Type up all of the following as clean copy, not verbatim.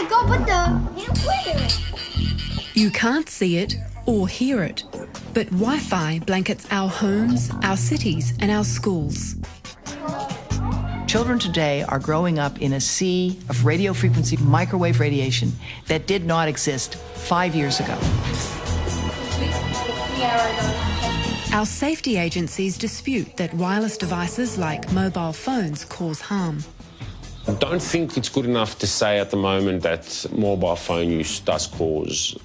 my God, what the? Where? You can't see it or hear it, but Wi-Fi blankets our homes, our cities and our schools. Children today are growing up in a sea of radio frequency microwave radiation that did not exist 5 years ago. Our safety agencies dispute that wireless devices like mobile phones cause harm. I don't think it's good enough to say at the moment that mobile phone use does cause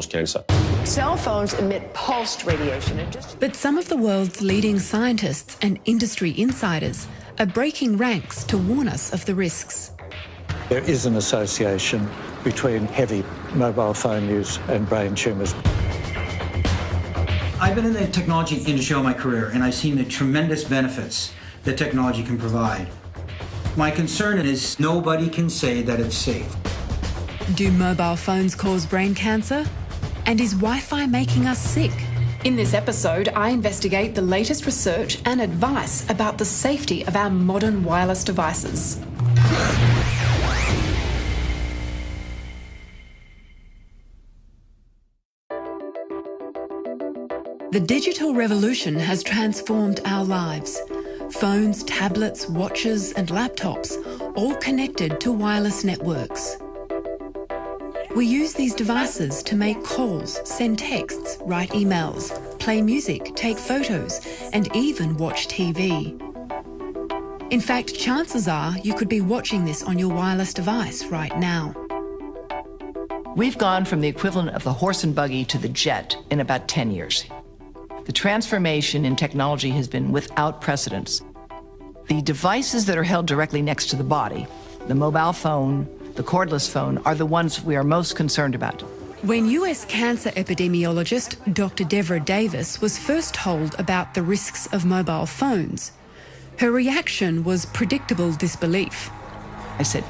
cancer. Cell phones emit pulsed radiation. But some of the world's leading scientists and industry insiders are breaking ranks to warn us of the risks. There is an association between heavy mobile phone use and brain tumours. I've been in the technology industry all my career, and I've seen the tremendous benefits that technology can provide. My concern is nobody can say that it's safe. Do mobile phones cause brain cancer? And is Wi-Fi making us sick? In this episode, I investigate the latest research and advice about the safety of our modern wireless devices. The digital revolution has transformed our lives. Phones, tablets, watches and laptops, all connected to wireless networks. We use these devices to make calls, send texts, write emails, play music, take photos, and even watch TV. In fact, chances are you could be watching this on your wireless device right now. We've gone from the equivalent of the horse and buggy to the jet in about 10 years. The transformation in technology has been without precedence. The devices that are held directly next to the body, the mobile phone, the cordless phone, are the ones we are most concerned about. When US cancer epidemiologist Dr. Deborah Davis was first told about the risks of mobile phones, her reaction was predictable disbelief. I said,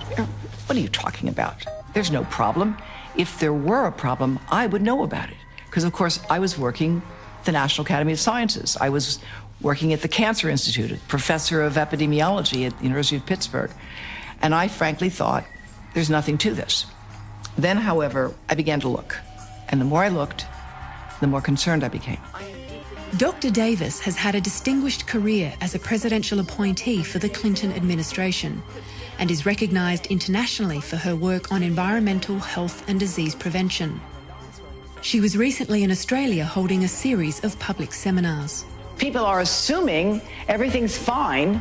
"What are you talking about? There's no problem. If there were a problem, I would know about it." Because, of course, I was working at the National Academy of Sciences. I was working at the Cancer Institute, a professor of epidemiology at the University of Pittsburgh. And I frankly thought, there's nothing to this. Then, however, I began to look. And the more I looked, the more concerned I became. Dr. Davis has had a distinguished career as a presidential appointee for the Clinton administration and is recognised internationally for her work on environmental, health and disease prevention. She was recently in Australia holding a series of public seminars. People are assuming everything's fine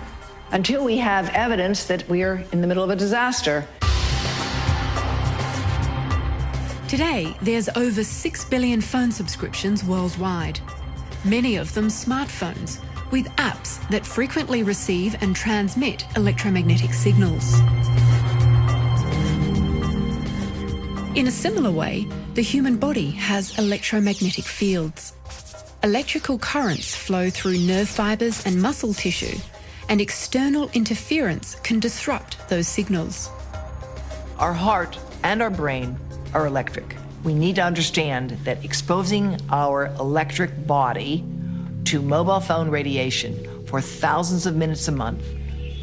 until we have evidence that we are in the middle of a disaster. Today, there's over 6 billion phone subscriptions worldwide, many of them smartphones, with apps that frequently receive and transmit electromagnetic signals. In a similar way, the human body has electromagnetic fields. Electrical currents flow through nerve fibres and muscle tissue, and external interference can disrupt those signals. Our heart and our brain are electric. We need to understand that exposing our electric body to mobile phone radiation for thousands of minutes a month,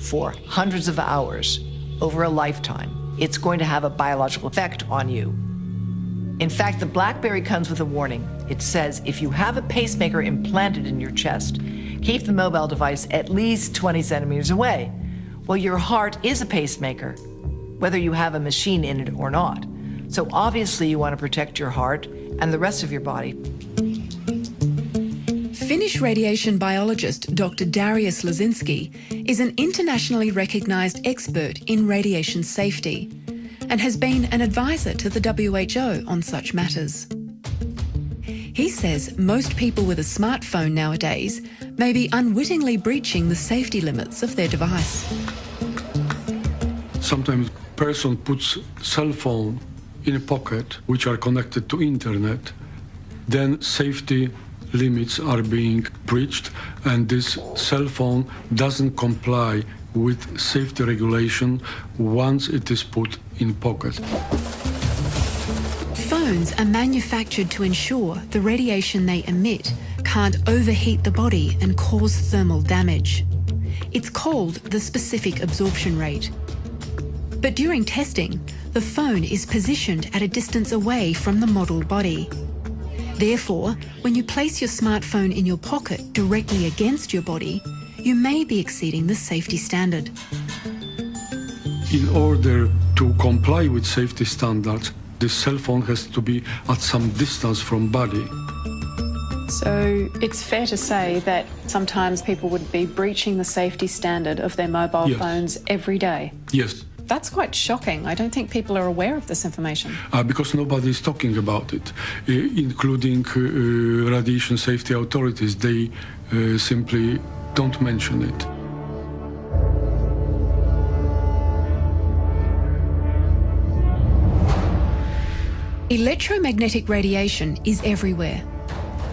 for hundreds of hours, over a lifetime, it's going to have a biological effect on you. In fact, the BlackBerry comes with a warning. It says if you have a pacemaker implanted in your chest, keep the mobile device at least 20 centimeters away. Well, your heart is a pacemaker, whether you have a machine in it or not. So obviously you want to protect your heart and the rest of your body. Finnish radiation biologist Dr. Darius Lazinski is an internationally recognised expert in radiation safety and has been an advisor to the WHO on such matters. He says most people with a smartphone nowadays may be unwittingly breaching the safety limits of their device. Sometimes a person puts cell phone in a pocket which are connected to internet, then safety limits are being breached and this cell phone doesn't comply with safety regulation once it is put in pocket. Phones are manufactured to ensure the radiation they emit can't overheat the body and cause thermal damage. It's called the specific absorption rate. But during testing, the phone is positioned at a distance away from the model body. Therefore, when you place your smartphone in your pocket directly against your body, you may be exceeding the safety standard. In order to comply with safety standards, the cell phone has to be at some distance from body. So it's fair to say that sometimes people would be breaching the safety standard of their mobile Yes. phones every day. Yes. That's quite shocking. I don't think people are aware of this information. Because nobody is talking about it, including radiation safety authorities. They simply don't mention it. Electromagnetic radiation is everywhere.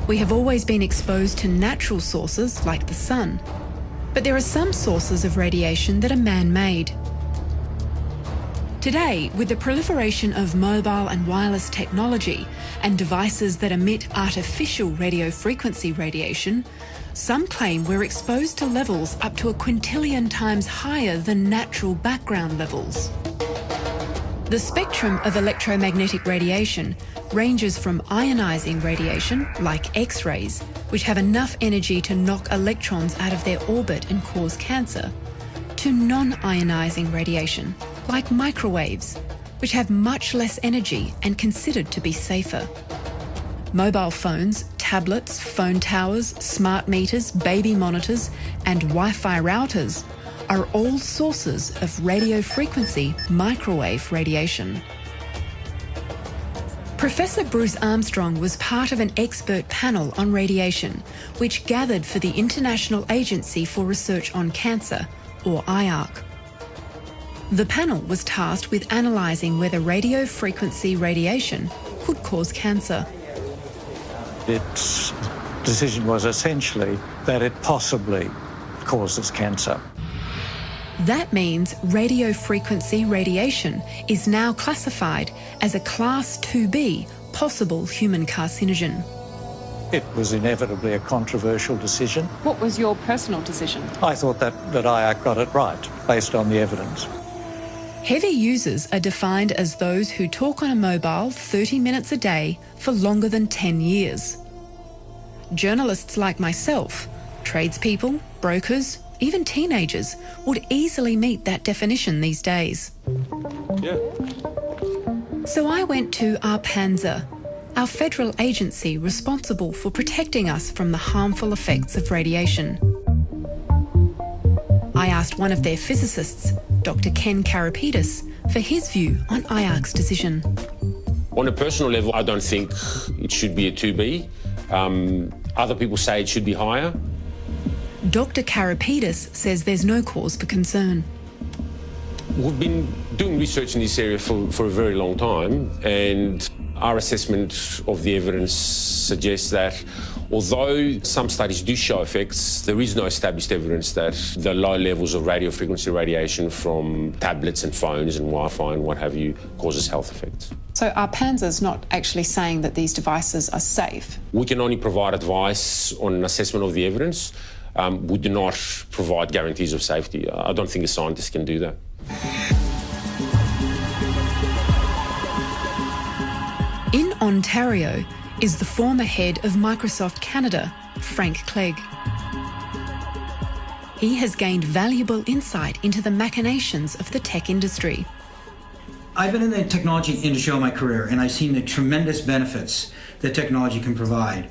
We have always been exposed to natural sources like the sun, but there are some sources of radiation that are man-made. Today, with the proliferation of mobile and wireless technology and devices that emit artificial radio frequency radiation, some claim we're exposed to levels up to a quintillion times higher than natural background levels. The spectrum of electromagnetic radiation ranges from ionising radiation, like X-rays, which have enough energy to knock electrons out of their orbit and cause cancer, to non-ionising radiation, like microwaves, which have much less energy and considered to be safer. Mobile phones, tablets, phone towers, smart meters, baby monitors, and Wi-Fi routers are all sources of radio frequency microwave radiation. Professor Bruce Armstrong was part of an expert panel on radiation, which gathered for the International Agency for Research on Cancer, or IARC. The panel was tasked with analysing whether radio frequency radiation could cause cancer. Its decision was essentially that it possibly causes cancer. That means radio frequency radiation is now classified as a Class 2B possible human carcinogen. It was inevitably a controversial decision. What was your personal decision? I thought that IARC got it right, based on the evidence. Heavy users are defined as those who talk on a mobile 30 minutes a day for longer than 10 years. Journalists like myself, tradespeople, brokers, even teenagers would easily meet that definition these days. Yeah. So I went to ARPANSA, our federal agency responsible for protecting us from the harmful effects of radiation. I asked one of their physicists, Dr. Ken Karapidis, for his view on IARC's decision. On a personal level, I don't think it should be a 2B. Other people say it should be higher. Dr. Karapidis says there's no cause for concern. We've been doing research in this area for a very long time, and our assessment of the evidence suggests that although some studies do show effects, there is no established evidence that the low levels of radio frequency radiation from tablets and phones and Wi-Fi and what have you causes health effects. So ARPANSA's not actually saying that these devices are safe. We can only provide advice on an assessment of the evidence. We do not provide guarantees of safety. I don't think a scientist can do that. In Ontario is the former head of Microsoft Canada, Frank Clegg. He has gained valuable insight into the machinations of the tech industry. I've been in the technology industry all my career, and I've seen the tremendous benefits that technology can provide.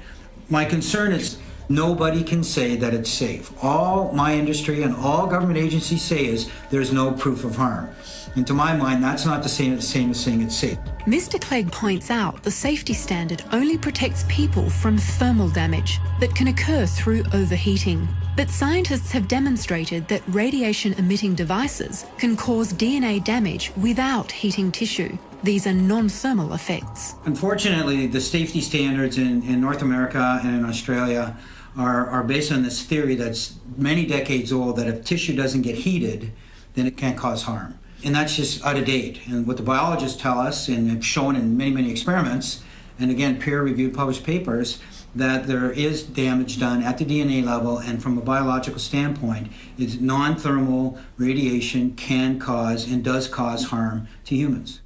My concern is nobody can say that it's safe. All my industry and all government agencies say is there's no proof of harm. And to my mind, that's not the same as saying it's safe. Mr. Clegg points out the safety standard only protects people from thermal damage that can occur through overheating. But scientists have demonstrated that radiation-emitting devices can cause DNA damage without heating tissue. These are non-thermal effects. Unfortunately, the safety standards in North America and in Australia are based on this theory that's many decades old, that if tissue doesn't get heated, then it can't cause harm. And that's just out of date. And what the biologists tell us, and have shown in many, many experiments, and again, peer-reviewed published papers, that there is damage done at the DNA level, and from a biological standpoint, is non-thermal radiation can cause and does cause harm to humans.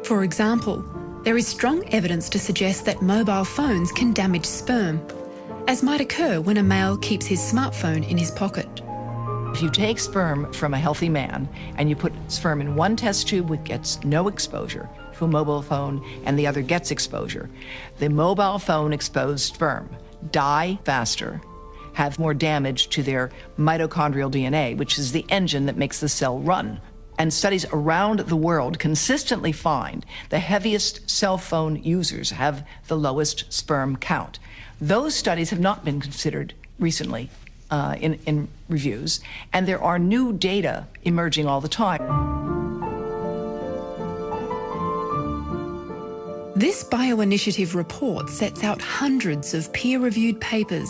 For example, there is strong evidence to suggest that mobile phones can damage sperm, as might occur when a male keeps his smartphone in his pocket. If you take sperm from a healthy man and you put sperm in one test tube which gets no exposure to a mobile phone and the other gets exposure, the mobile phone exposed sperm die faster, have more damage to their mitochondrial DNA, which is the engine that makes the cell run. And studies around the world consistently find the heaviest cell phone users have the lowest sperm count. Those studies have not been considered recently in reviews, and there are new data emerging all the time. This bioinitiative report sets out hundreds of peer-reviewed papers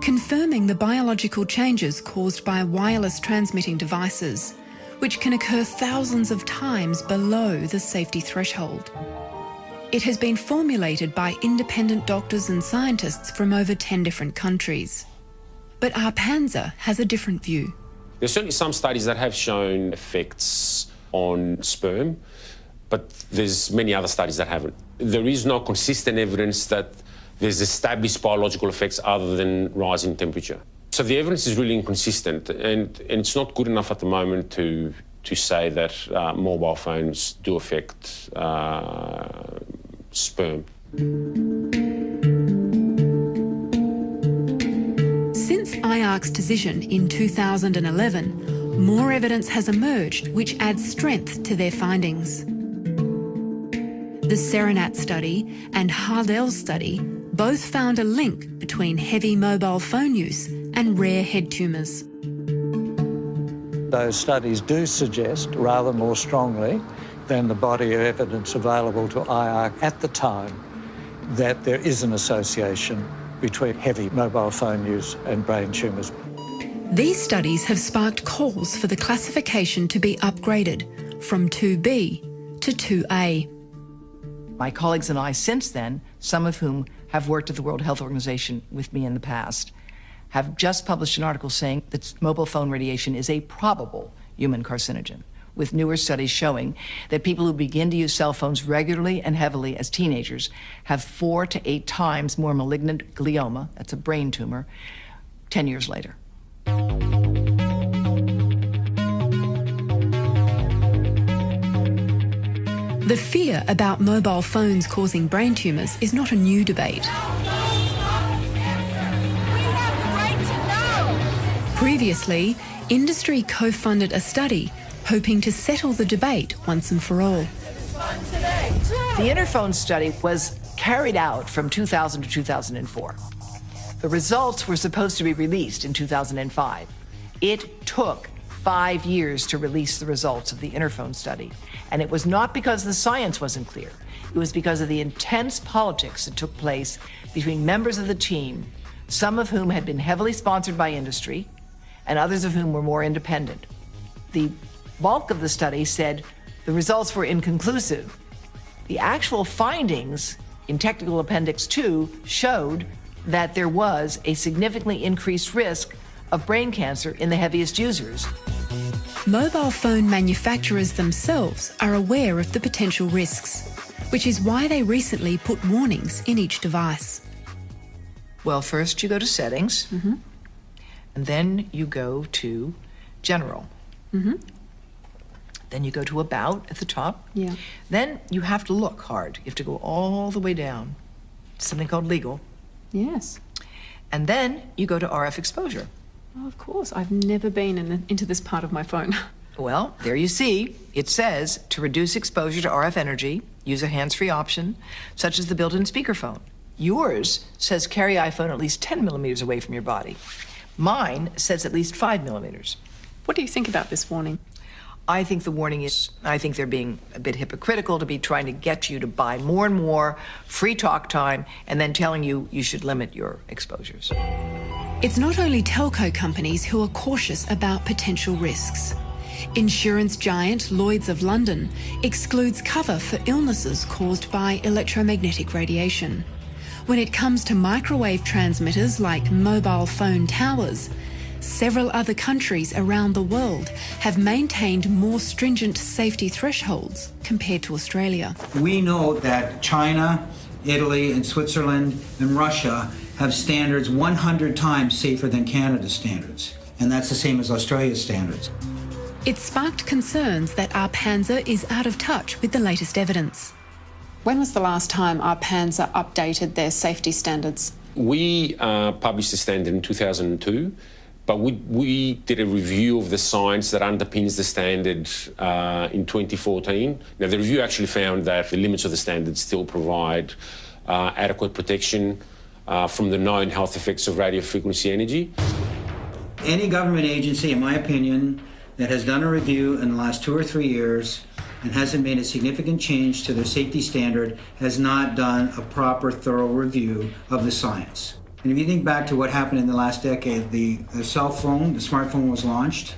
confirming the biological changes caused by wireless transmitting devices, which can occur thousands of times below the safety threshold. It has been formulated by independent doctors and scientists from over 10 different countries. But Arpanza has a different view. There's certainly some studies that have shown effects on sperm, but there's many other studies that haven't. There is no consistent evidence that there's established biological effects other than rising temperature. So the evidence is really inconsistent, and it's not good enough at the moment to say that mobile phones do affect sperm. Since IARC's decision in 2011, more evidence has emerged which adds strength to their findings. The Serenat study and Hardell's study both found a link between heavy mobile phone use and rare head tumours. Those studies do suggest, rather more strongly than the body of evidence available to IARC at the time, that there is an association between heavy mobile phone use and brain tumours. These studies have sparked calls for the classification to be upgraded from 2B to 2A. My colleagues and I since then, some of whom have worked at the World Health Organization with me in the past, have just published an article saying that mobile phone radiation is a probable human carcinogen, with newer studies showing that people who begin to use cell phones regularly and heavily as teenagers have 4 to 8 times more malignant glioma, that's a brain tumor, 10 years later. The fear about mobile phones causing brain tumours is not a new debate. Previously, industry co-funded a study hoping to settle the debate once and for all. The Interphone study was carried out from 2000 to 2004. The results were supposed to be released in 2005. It took 5 years to release the results of the Interphone study. And it was not because the science wasn't clear. It was because of the intense politics that took place between members of the team, some of whom had been heavily sponsored by industry, and others of whom were more independent. The bulk of the study said the results were inconclusive. The actual findings in Technical Appendix 2 showed that there was a significantly increased risk of brain cancer in the heaviest users. Mobile phone manufacturers themselves are aware of the potential risks, which is why they recently put warnings in each device. Well, first you go to Settings, and then you go to General. Then you go to About at the top. Yeah. Then you have to look hard. You have to go all the way down to something called Legal. Yes. And then you go to RF Exposure. Oh, of course. I've never been into this part of my phone. Well, there you see, it says to reduce exposure to RF energy, use a hands-free option, such as the built-in speakerphone. Yours says carry iPhone at least 10 millimeters away from your body. Mine says at least 5 millimeters. What do you think about this warning? I think the warning is, I think they're being a bit hypocritical to be trying to get you to buy more and more free talk time and then telling you you should limit your exposures. It's not only telco companies who are cautious about potential risks. Insurance giant Lloyd's of London excludes cover for illnesses caused by electromagnetic radiation. When it comes to microwave transmitters like mobile phone towers, several other countries around the world have maintained more stringent safety thresholds compared to Australia. We know that China, Italy, and Switzerland and Russia have standards 100 times safer than Canada's standards, and that's the same as Australia's standards. It sparked concerns that our Panzer is out of touch with the latest evidence. When was the last time our Panzer updated their safety standards? We published a standard in 2002, but we did a review of the science that underpins the standard in 2014. Now, the review actually found that the limits of the standard still provide adequate protection from the known health effects of radio frequency energy. Any government agency, in my opinion, that has done a review in the last 2 or 3 years and hasn't made a significant change to their safety standard has not done a proper, thorough review of the science. And if you think back to what happened in the last decade, the cell phone, the smartphone was launched,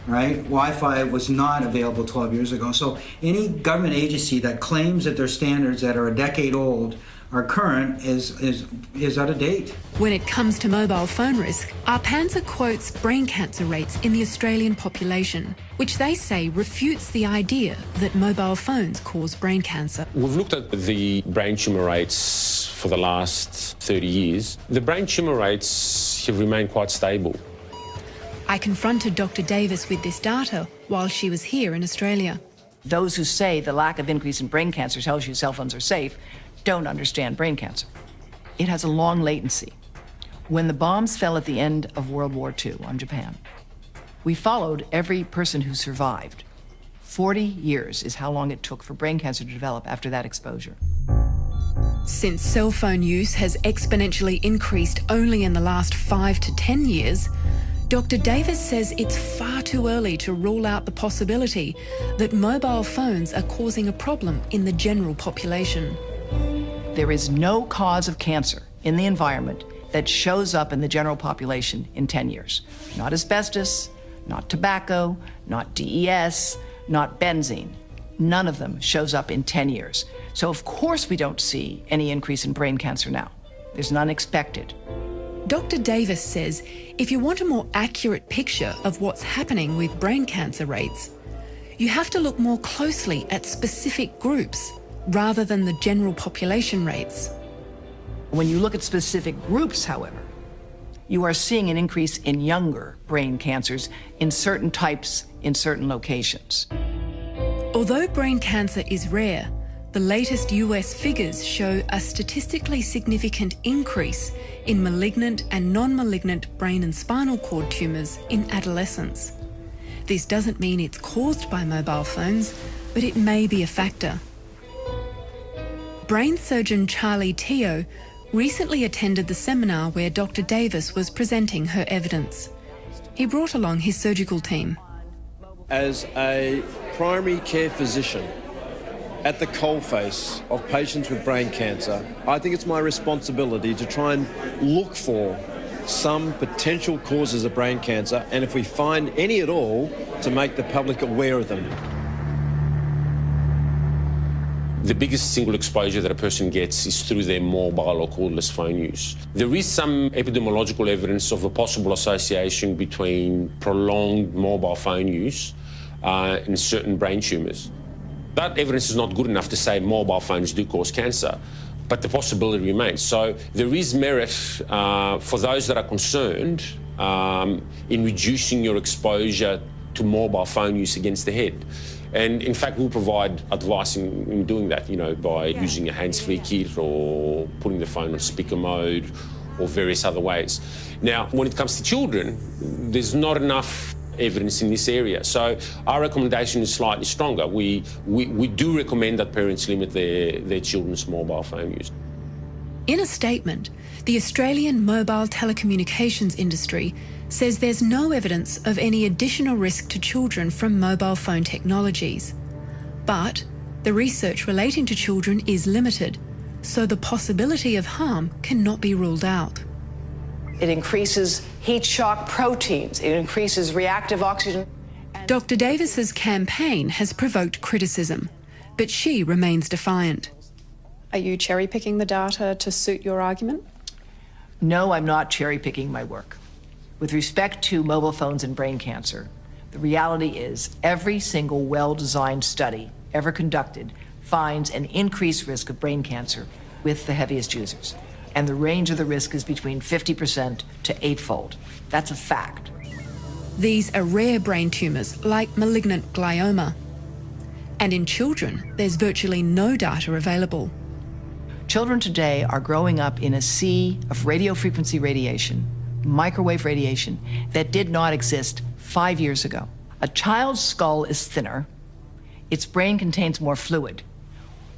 right? Wi-Fi was not available 12 years ago. So any government agency that claims that their standards that are a decade old are current is out of date. When it comes to mobile phone risk, our Panzer quotes brain cancer rates in the Australian population, which they say refutes the idea that mobile phones cause brain cancer. We've looked at the brain tumour rates for the last 30 years. The brain tumour rates have remained quite stable. I confronted Dr. Davis with this data while she was here in Australia. Those who say the lack of increase in brain cancer tells you cell phones are safe don't understand brain cancer. It has a long latency. When the bombs fell at the end of World War II on Japan, we followed every person who survived. 40 years is how long it took for brain cancer to develop after that exposure. Since cell phone use has exponentially increased only in the last 5 to 10 years, Dr. Davis says it's far too early to rule out the possibility that mobile phones are causing a problem in the general population. There is no cause of cancer in the environment that shows up in the general population in 10 years. Not asbestos, not tobacco, not DES, not benzene. None of them shows up in 10 years. So of course we don't see any increase in brain cancer now. There's none expected. Dr. Davis says if you want a more accurate picture of what's happening with brain cancer rates, you have to look more closely at specific groups rather than the general population rates. When you look at specific groups, however, you are seeing an increase in younger brain cancers in certain types in certain locations. Although brain cancer is rare, the latest US figures show a statistically significant increase in malignant and non-malignant brain and spinal cord tumours in adolescents. This doesn't mean it's caused by mobile phones, but it may be a factor. Brain surgeon Charlie Teo recently attended the seminar where Dr. Davis was presenting her evidence. He brought along his surgical team. As a primary care physician at the coalface of patients with brain cancer, I think it's my responsibility to try and look for some potential causes of brain cancer, and if we find any at all, to make the public aware of them. The biggest single exposure that a person gets is through their mobile or cordless phone use. There is some epidemiological evidence of a possible association between prolonged mobile phone use and certain brain tumours. That evidence is not good enough to say mobile phones do cause cancer, but the possibility remains. So there is merit for those that are concerned in reducing your exposure to mobile phone use against the head. And in fact, we'll provide advice in doing that, by using a hands-free kit or putting the phone on speaker mode or various other ways. Now, when it comes to children, there's not enough evidence in this area. So our recommendation is slightly stronger. We do recommend that parents limit their children's mobile phone use. In a statement, the Australian mobile telecommunications industry says there's no evidence of any additional risk to children from mobile phone technologies. But the research relating to children is limited, so the possibility of harm cannot be ruled out. It increases heat shock proteins. It increases reactive oxygen. Dr. Davis's campaign has provoked criticism, but she remains defiant. Are you cherry-picking the data to suit your argument? No, I'm not cherry-picking my work. With respect to mobile phones and brain cancer, the reality is every single well-designed study ever conducted finds an increased risk of brain cancer with the heaviest users. And the range of the risk is between 50% to 8-fold. That's a fact. These are rare brain tumours like malignant glioma. And in children, there's virtually no data available. Children today are growing up in a sea of radio frequency radiation, microwave radiation, that did not exist 5 years ago. A child's skull is thinner. Its brain contains more fluid.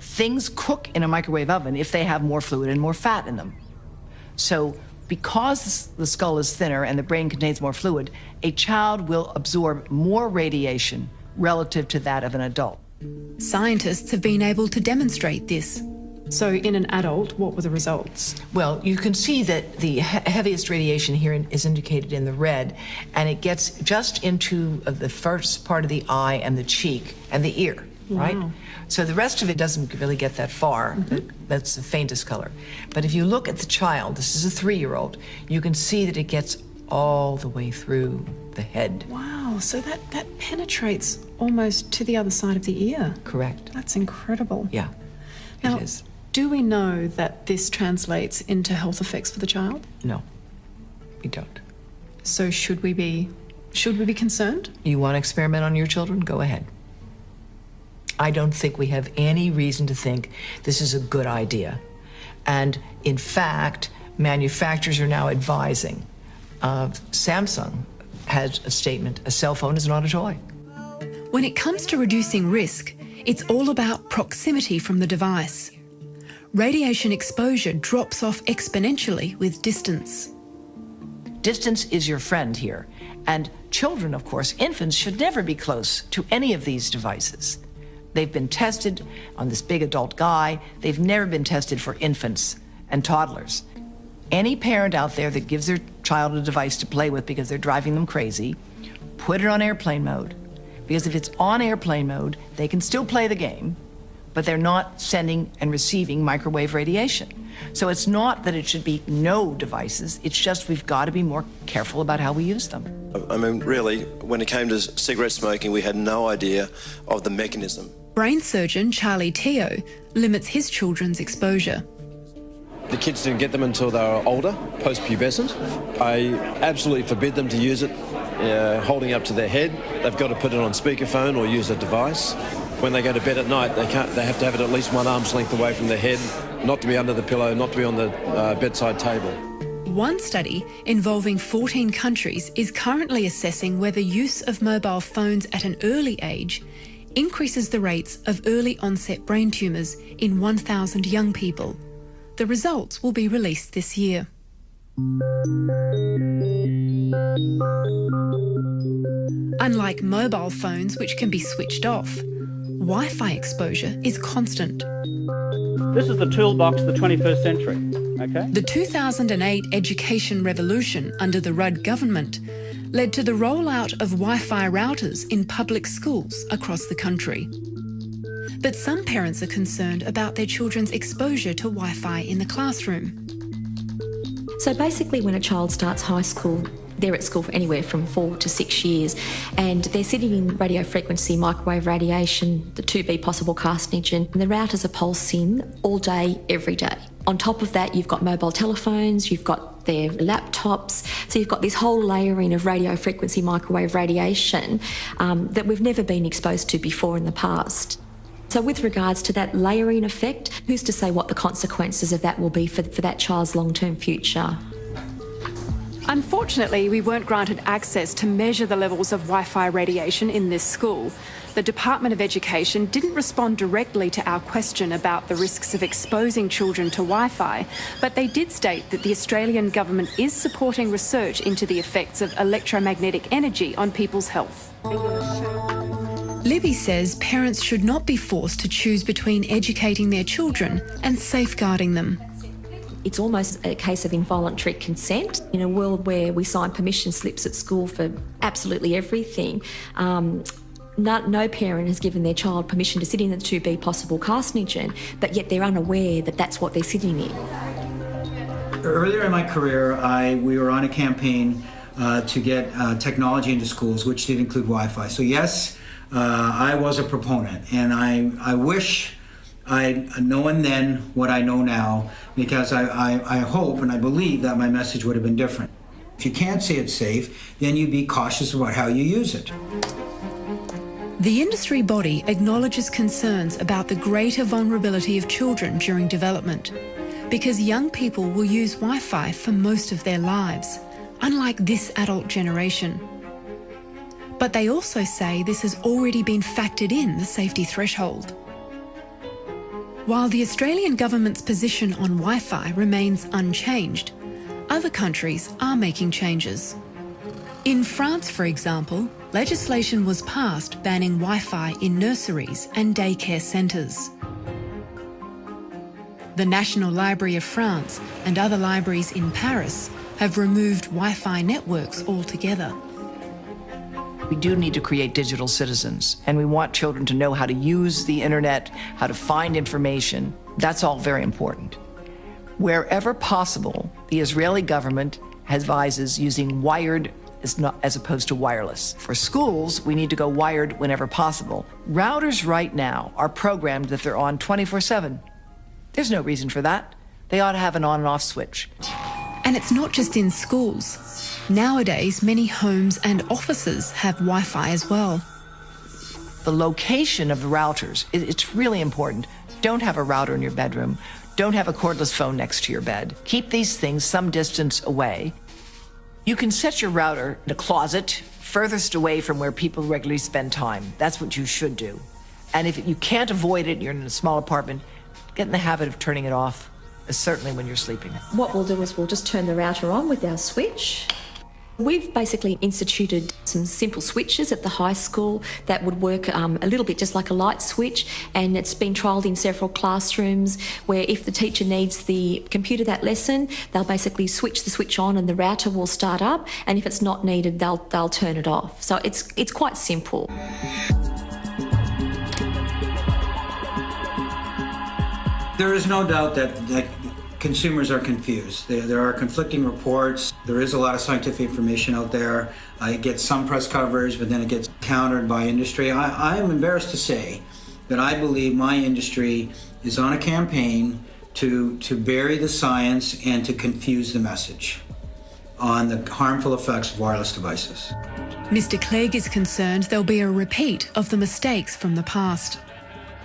Things cook in a microwave oven if they have more fluid and more fat in them. So because the skull is thinner and the brain contains more fluid, a child will absorb more radiation relative to that of an adult. Scientists have been able to demonstrate this. So in an adult, what were the results? Well, you can see that the heaviest radiation here is indicated in the red, and it gets just into the first part of the eye and the cheek and the ear, right? So the rest of it doesn't really get that far. That's the faintest color. But if you look at the child, this is a 3-year-old, you can see that it gets all the way through the head. Wow, so that penetrates almost to the other side of the ear. Correct. That's incredible. Yeah, Now, it is. do we know that this translates into health effects for the child? No, we don't. So should we be concerned? You want to experiment on your children? Go ahead. I don't think we have any reason to think this is a good idea. And in fact, manufacturers are now advising. Samsung has a statement, a cell phone is not a toy. When it comes to reducing risk, it's all about proximity from the device. Radiation exposure drops off exponentially with distance. Distance is your friend here. And children, of course, infants should never be close to any of these devices. They've been tested on this big adult guy. They've never been tested for infants and toddlers. Any parent out there that gives their child a device to play with because they're driving them crazy, put it on airplane mode. Because if it's on airplane mode, they can still play the game, but they're not sending and receiving microwave radiation. So it's not that it should be no devices, it's just we've got to be more careful about how we use them. I mean, really, when it came to cigarette smoking, we had no idea of the mechanism. Brain surgeon Charlie Teo limits his children's exposure. The kids didn't get them until they were older, post-pubescent. I absolutely forbid them to use it holding up to their head. They've got to put it on speakerphone or use a device. When they go to bed at night, they have to have it at least 1 arm's length away from their head, not to be under the pillow, not to be on the bedside table. One study involving 14 countries is currently assessing whether use of mobile phones at an early age increases the rates of early onset brain tumours in 1,000 young people. The results will be released this year. Unlike mobile phones, which can be switched off, Wi-Fi exposure is constant. This is the toolbox of the 21st century, okay? The 2008 education revolution under the Rudd government led to the rollout of Wi-Fi routers in public schools across the country. But some parents are concerned about their children's exposure to Wi-Fi in the classroom. So basically when a child starts high school, they're at school for anywhere from 4 to 6 years, and they're sitting in radio frequency, microwave radiation, the 2B possible carcinogen, and the routers are pulsing all day, every day. On top of that, you've got mobile telephones, you've got their laptops, so you've got this whole layering of radio frequency, microwave radiation that we've never been exposed to before in the past. So with regards to that layering effect, who's to say what the consequences of that will be for that child's long-term future? Unfortunately, we weren't granted access to measure the levels of Wi-Fi radiation in this school. The Department of Education didn't respond directly to our question about the risks of exposing children to Wi-Fi, but they did state that the Australian government is supporting research into the effects of electromagnetic energy on people's health. Libby says parents should not be forced to choose between educating their children and safeguarding them. It's almost a case of involuntary consent. In a world where we sign permission slips at school for absolutely everything, no parent has given their child permission to sit in the 2B possible carcinogen, but yet they're unaware that that's what they're sitting in. Earlier in my career, we were on a campaign to get technology into schools, which did include Wi-Fi. So yes, I was a proponent, and I wish I'd known then what I know now, because I hope and I believe that my message would have been different. If you can't say it's safe, then you be cautious about how you use it. The industry body acknowledges concerns about the greater vulnerability of children during development, because young people will use Wi-Fi for most of their lives, unlike this adult generation. But they also say this has already been factored in the safety threshold. While the Australian government's position on Wi-Fi remains unchanged, other countries are making changes. In France, for example, legislation was passed banning Wi-Fi in nurseries and daycare centres. The National Library of France and other libraries in Paris have removed Wi-Fi networks altogether. We do need to create digital citizens, and we want children to know how to use the internet, how to find information. That's all very important. Wherever possible, the Israeli government advises using wired as opposed to wireless. For schools, we need to go wired whenever possible. Routers right now are programmed that they're on 24/7. There's no reason for that. They ought to have an on and off switch. And it's not just in schools. Nowadays, many homes and offices have Wi-Fi as well. The location of the routers, it's really important. Don't have a router in your bedroom. Don't have a cordless phone next to your bed. Keep these things some distance away. You can set your router in a closet furthest away from where people regularly spend time. That's what you should do. And if you can't avoid it, you're in a small apartment, get in the habit of turning it off, certainly when you're sleeping. What we'll do is we'll just turn the router on with our switch. We've basically instituted some simple switches at the high school that would work a little bit just like a light switch, and it's been trialled in several classrooms where if the teacher needs the computer that lesson, they'll basically switch the switch on and the router will start up, and if it's not needed, they'll turn it off. So it's quite simple. There is no doubt that consumers are confused. There are conflicting reports. There is a lot of scientific information out there. It gets some press coverage, but then it gets countered by industry. I am embarrassed to say that I believe my industry is on a campaign to bury the science and to confuse the message on the harmful effects of wireless devices. Mr. Clegg is concerned there'll be a repeat of the mistakes from the past.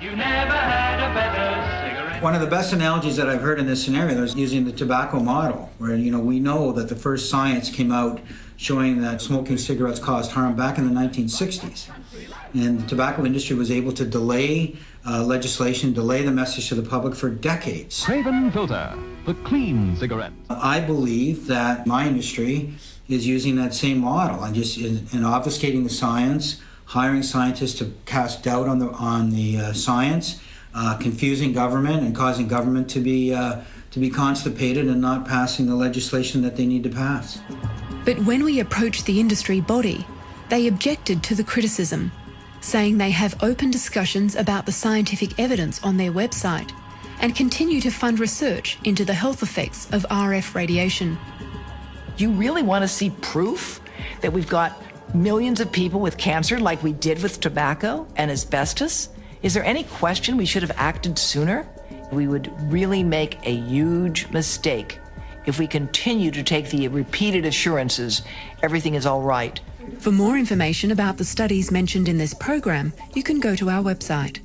You never had a better cigarette. One of the best analogies that I've heard in this scenario is using the tobacco model, where we know that the first science came out showing that smoking cigarettes caused harm back in the 1960s. And the tobacco industry was able to delay legislation, delay the message to the public for decades. Craven Filter, the clean cigarette. I believe that my industry is using that same model and just in obfuscating the science, hiring scientists to cast doubt on the science, confusing government and causing government to be constipated and not passing the legislation that they need to pass. But when we approached the industry body, they objected to the criticism, saying they have open discussions about the scientific evidence on their website and continue to fund research into the health effects of RF radiation. You really want to see proof that we've got millions of people with cancer like we did with tobacco and asbestos? Is there any question we should have acted sooner? We would really make a huge mistake if we continue to take the repeated assurances everything is all right. For more information about the studies mentioned in this program, you can go to our website.